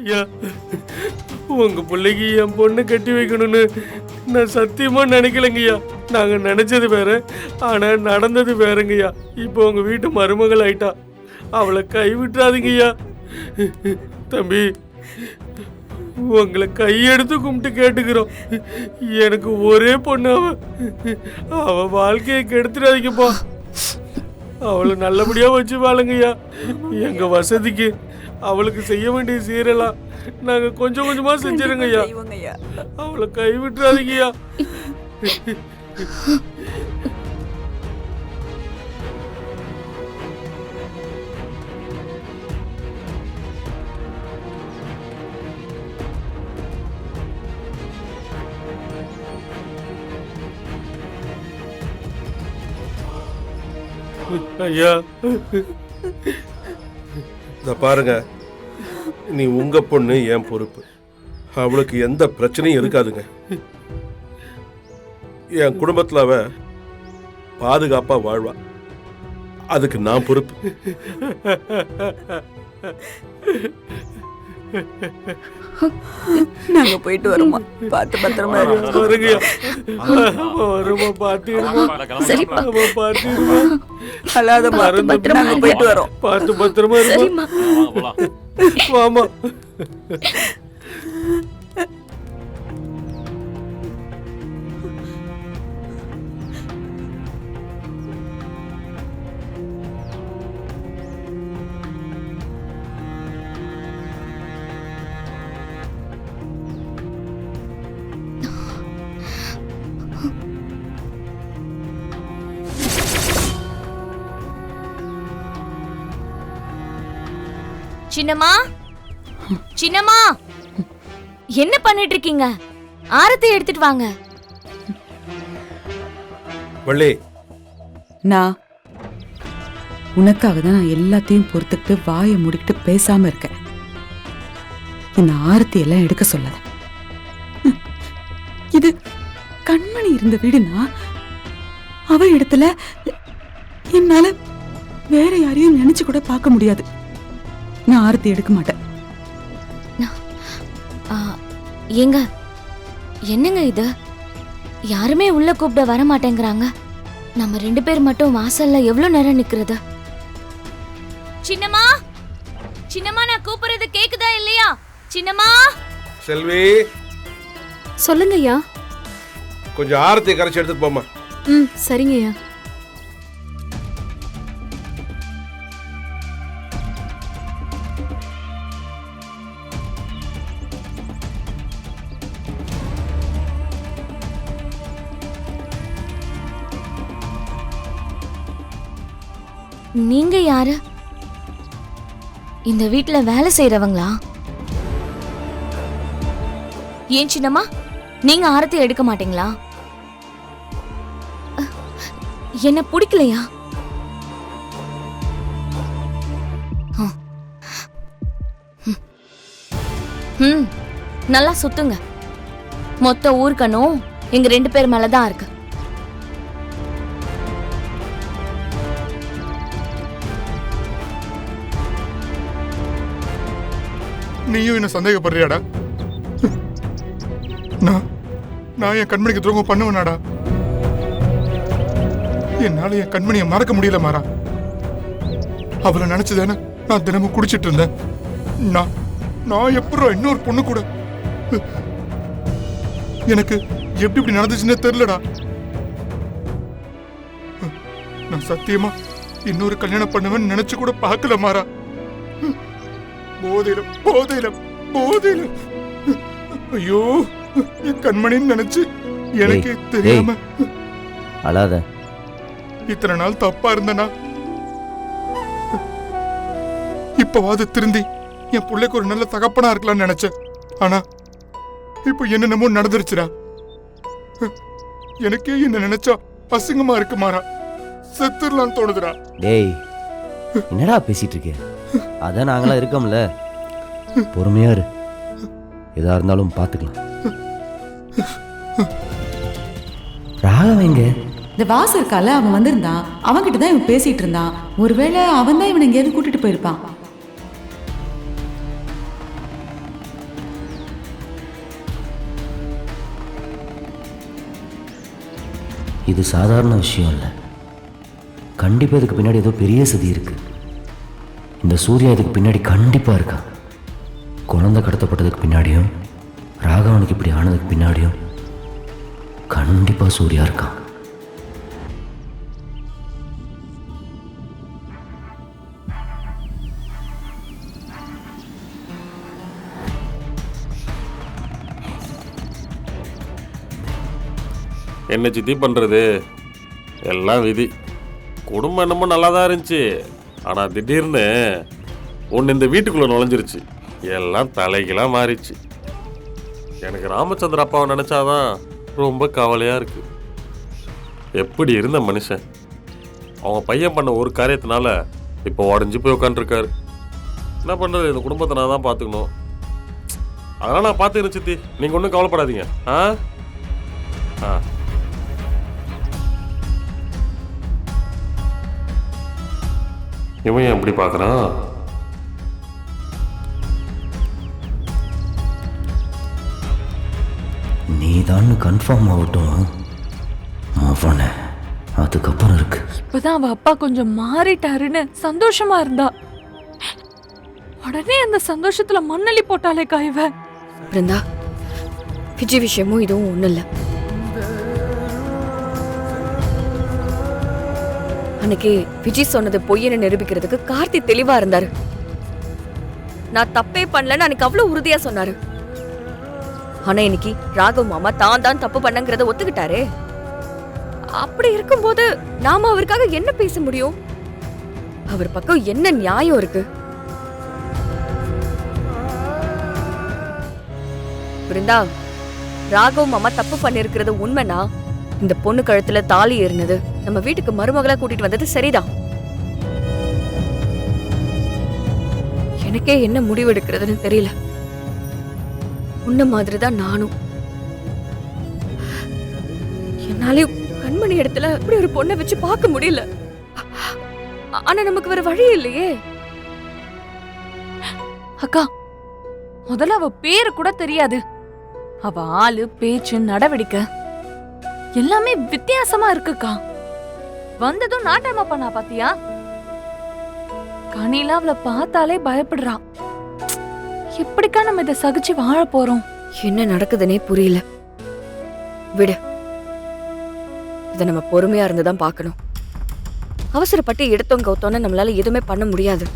ஐயா, உங்க பிள்ளைக்கு என் பொண்ணு கட்டி வைக்கணும்னு நான் சத்தியமா நினைக்கலங்கய்யா. நாங்க நினைச்சது வேற, ஆனா நடந்தது வேறங்கய்யா. இப்போ உங்க வீட்டு மருமகள் ஆயிட்டா, அவளை கைவிட்டுறாதீங்கய்யா. தம்பி, உங்களை கையெடுத்து கும்பிட்டு கேட்டுக்கிறோம். எனக்கு ஒரே பொண்ணு, அவ வாழ்க்கையை கெடுத்துடாதீங்கப்பா. அவளை நல்லபடியா வச்சு வாழுங்கய்யா. எங்க வசதிக்கு அவளுக்கு செய்ய வேண்டிய சீரெல்லாம் நாங்க கொஞ்சம் கொஞ்சமா செஞ்சிருங்க ஐயா. அவளை கைவிட்டுறாதீங்கய்யா. ஐயா, இத பாருங்க, நீ உங்க பொண்ணு என் பொறுப்பு. அவளுக்கு எந்த பிரச்சனையும் இருக்காதுங்க. என் குடும்பத்துல அவ பாதுகாப்பா வாழ்வா. அதுக்கு நான் பொறுப்பு. நாங்க போயிட்டு வரோமா, பார்த்து பத்திரமா வருங்கய்யா. வருமா, பாத்துருமா, பாத்துருமா. அல்லாத பத்திரமா நாங்க போயிட்டு வரோம். பார்த்து பத்திரமா இருமா. வாமா. சின்னம்மா, சின்னம்மா, என்ன பண்ணிட்டு இருக்கீங்க? ஆரத்தி எடுத்துட்டு வாங்க. வள்ளி, நான் உனக்காக தான் நான் எல்லாத்தையும் பொறுத்துக்கிட்டு வாயை முடிக்கிட்டு பேசாம இருக்கேன். இந்த ஆரத்தி எல்லாம் எடுக்க சொல்லாத. இது கண்மணி இருந்த வீடுனா அவ இடத்துல என்னால வேற யாரையும் நினைச்சு கூட பார்க்க முடியாது. நான் ஆரத்தி எடுக்க மாட்டேன். ஏங்க, என்னங்க இது? யாருமே உள்ள கூப்பிட வர மாட்டேங்கிறாங்க. நம்ம 2 பேர் மட்டும் வாசல்ல எவ்வளவு நேரம் நிக்கிறது? சின்னம்மா, சின்னம்மா, நான் கூப்பிடுறது கேக்குதா இல்லையா? சின்னம்மா. செல்வி, சொல்லுங்க ஐயா. கொஞ்சம் ஆரத்தி கரைச்சி எடுத்துட்டு போமா. சரிங்க ஐயா. நீங்க யாரு? இந்த வீட்ல வேலை செய்யறவங்களா? ஏன் சின்னம்மா, நீங்க ஆரத்தி எடுக்க மாட்டீங்களா? என்ன பிடிக்கலையா? நல்லா சுத்துங்க. மொத்த ஊர்க்கணும் எங்க 2 பேர் மேலதான் இருக்கு. நீயும் என்ன சந்தேகப்படுறியாடா? நான் என் கண்மணிக்கு துரோகம் பண்ணுவேனாடா? என்னால என் கண்மணியை மறக்க முடியல மாறா. அவளை நினைச்சுதானே நான் தினமும் குடிச்சிட்டு இருந்தேன். நான் எப்பறம் இன்னொரு பொண்ணு கூட எனக்கு எப்படி இப்படி நடந்துச்சுன்னே தெரியலடா. நான் சத்தியமா இன்னொரு கல்யாணம் பண்ணுவேன்னு நினைச்சு கூட பார்க்கல மாறா. போதையிலும் போதையிலும் போதையிலும் ஐயோ, என் கண்மணின்னு நினைச்சு எனக்கு தெரியாம அழாத. இத்தனை நாள் தப்பா இருந்தனா இப்பவாது திருந்தி என் பிள்ளைக்கு ஒரு நல்ல தகப்பனா இருக்கலாம்னு நினைச்சேன். ஆனா இப்ப என்னென்னமோ நடந்துருச்சுடா. எனக்கே என்ன நினைச்சா அசிங்கமா இருக்கு மாறா. செத்துடலான்னு தோணுதுடா. டேய், என்னடா பேசிட்டு இருக்க? அதான் நாங்களா இருக்கோம்ல, பொறுமையா இரு. எதா இருந்தாலும் பாத்துக்கலாம். ராகவங்க இந்த வாசம் இருக்கால, அவன் வந்திருந்தான். அவன்கிட்ட தான் இவன் பேசிட்டு இருந்தான். ஒருவேளை அவன் தான் இவனை எங்கேயாவது கூட்டிட்டு போயிருப்பான். இது சாதாரண விஷயம் இல்லை. கண்டிப்பாக இதுக்கு பின்னாடி ஏதோ பெரிய சதி இருக்கு. இந்த சூர்யா இதுக்கு பின்னாடி கண்டிப்பாக இருக்கான். குழந்தை கடத்தப்பட்டதுக்கு பின்னாடியும் ராகவனுக்கு இப்படி ஆனதுக்கு பின்னாடியும் கண்டிப்பாக சூர்யா இருக்கான். என்ன சித்தி பண்ணுறது, எல்லாம் விதி. குடும்பம் என்னமோ நல்லா தான் இருந்துச்சு, ஆனால் திடீர்னு ஒன்று இந்த வீட்டுக்குள்ளே நுழைஞ்சிருச்சு. எல்லாம் தலைகளாக மாறிடுச்சு. எனக்கு ராமச்சந்திர அப்பாவை நினச்சாதான் ரொம்ப கவலையாக இருக்குது. எப்படி இருந்த மனுஷன், அவங்க பையன் பண்ண ஒரு காரியத்தினால இப்போ உடஞ்சி போய் உட்காந்துருக்காரு. என்ன பண்ணுறது, இந்த குடும்பத்தை நான் தான் பார்த்துக்கணும். அதெல்லாம் நான் பார்த்துக்கிறேன் சித்தி, நீங்கள் ஒன்றும் கவலைப்படாதீங்க. ஆ ஆ இவன் எப்படி பார்க்குறான்? நீதான் கன்ஃபார்ம் ஆகட்டும் அவனை, அதுக்கப்புறம் இருக்கு. இப்பதான் அவ அப்பா கொஞ்சம் மாறிட்டாருன்னு சந்தோஷமா இருந்தா, உடனே அந்த சந்தோஷத்துல மண்ணலி போட்டாலே காய்வ. பிருந்தா, விஜய் விஷயமும் இதுவும் ஒண்ணும் இல்ல. அன்னைக்கு விஜய் சொன்னது பொய்யன்னு நிரூபிக்கிறதுக்கு கார்த்தி தெளிவா இருந்தாரு. நான் தப்பே பண்ணலன்னு அன்னைக்கு அவ்வளவு உறுதியா சொன்னாரு. ஆனா இன்னைக்கு ராகவ் மாமா தான் தப்பு பண்ணங்கிறத ஒத்துக்கிட்டாரே. அப்படி இருக்கும்போது நாம அவருக்காக என்ன பேச முடியும்? அவர் பக்கம் என்ன நியாயம் இருக்கு? பிருந்தா, ராகவ் மாமா தப்பு பண்ணிருக்கிறது உண்மைனா இந்த பொண்ணு கழுத்துல தாலி ஏறினது, நம்ம வீட்டுக்கு மருமகளா கூட்டிட்டு வந்தது சரிதான். எனக்கே என்ன முடிவு எடுக்கிறதுன்னு தெரியல. உன்ன மாதிரிதான் நானும். என்னாலே கண்மணி இடத்துல இப்படி ஒரு பொண்ணை வச்சு பார்க்க முடியல. ஆனா நமக்கு வேற வழி இல்லையே. அக்கா, முதல்ல அவ பேரு கூட தெரியாது. அவ ஆளு, பேச்சு, நடவடிக்கை எல்லாமே வித்தியாசமா இருக்குக்கா. வந்ததும் நாட்டாம பண்ணா பாத்தியா? கனில அவளை பார்த்தாலே பயப்படுறா. எப்படிக்கா நம்ம இதை சகிச்சு வாழ போறோம்? என்ன நடக்குதுன்னே புரியல. விடு, இதை நம்ம பொறுமையா இருந்துதான் பார்க்கணும். அவசரப்பட்டு எடுத்தோம் கவுத்தோன்னு நம்மளால எதுவுமே பண்ண முடியாது.